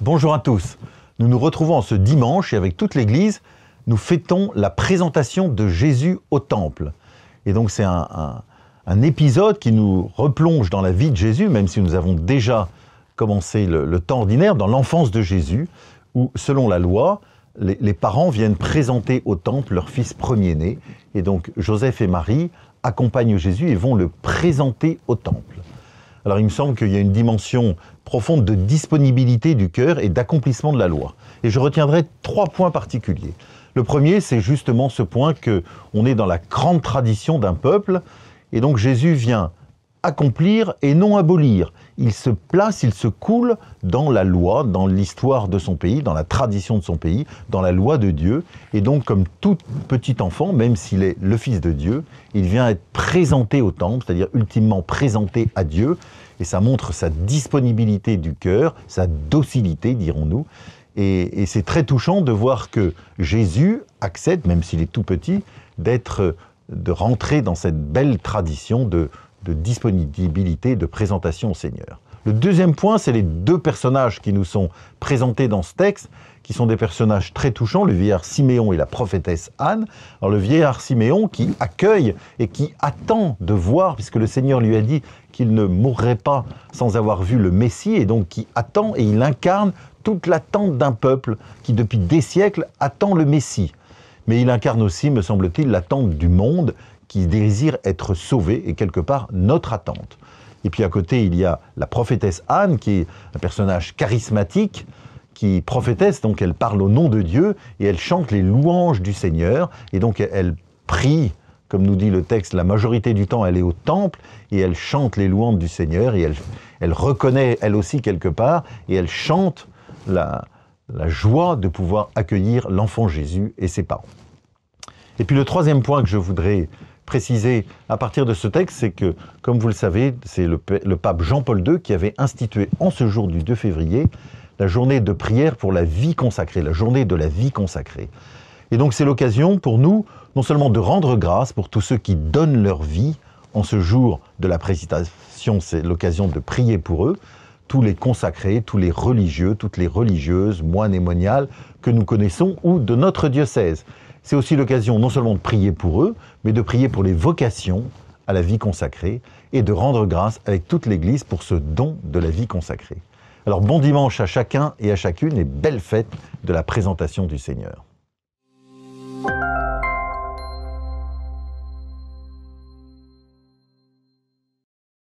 Bonjour à tous. Nous nous retrouvons ce dimanche et avec toute l'Église, nous fêtons la présentation de Jésus au Temple. Et donc c'est un épisode qui nous replonge dans la vie de Jésus, même si nous avons déjà commencé le temps ordinaire, dans l'enfance de Jésus, où selon la loi, les parents viennent présenter au Temple leur fils premier-né. Et donc Joseph et Marie accompagnent Jésus et vont le présenter au Temple. Alors il me semble qu'il y a une dimension profonde de disponibilité du cœur et d'accomplissement de la loi. Et je retiendrai 3 points particuliers. Le premier, c'est justement ce point qu'on est dans la grande tradition d'un peuple, et donc Jésus vient accomplir et non abolir. Il se place, il se coule dans la loi, dans l'histoire de son pays, dans la tradition de son pays, dans la loi de Dieu. Et donc, comme tout petit enfant, même s'il est le Fils de Dieu, il vient être présenté au Temple, c'est-à-dire ultimement présenté à Dieu. Et ça montre sa disponibilité du cœur, sa docilité, dirons-nous. Et c'est très touchant de voir que Jésus accepte, même s'il est tout petit, de rentrer dans cette belle tradition de disponibilité, de présentation au Seigneur. Le deuxième point, c'est les 2 personnages qui nous sont présentés dans ce texte, qui sont des personnages très touchants, le vieillard Siméon et la prophétesse Anne. Alors le vieillard Siméon qui accueille et qui attend de voir, puisque le Seigneur lui a dit qu'il ne mourrait pas sans avoir vu le Messie, et donc qui attend et il incarne toute l'attente d'un peuple qui depuis des siècles attend le Messie. Mais il incarne aussi, me semble-t-il, l'attente du monde qui désire être sauvé, et quelque part notre attente. Et puis à côté, il y a la prophétesse Anne, qui est un personnage charismatique, qui prophétesse, donc elle parle au nom de Dieu, et elle chante les louanges du Seigneur, et donc elle prie, comme nous dit le texte, la majorité du temps elle est au temple, et elle chante les louanges du Seigneur, et elle reconnaît elle aussi quelque part, et elle chante la joie de pouvoir accueillir l'enfant Jésus et ses parents. Et puis le troisième point que je voudrais préciser à partir de ce texte, c'est que, comme vous le savez, c'est le pape Jean-Paul II qui avait institué en ce jour du 2 février la journée de prière pour la vie consacrée, la journée de la vie consacrée. Et donc c'est l'occasion pour nous, non seulement de rendre grâce pour tous ceux qui donnent leur vie en ce jour de la présentation, c'est l'occasion de prier pour eux, tous les consacrés, tous les religieux, toutes les religieuses, moines et moniales que nous connaissons ou de notre diocèse. C'est aussi l'occasion non seulement de prier pour eux, mais de prier pour les vocations à la vie consacrée et de rendre grâce avec toute l'Église pour ce don de la vie consacrée. Alors bon dimanche à chacun et à chacune et belle fête de la présentation du Seigneur.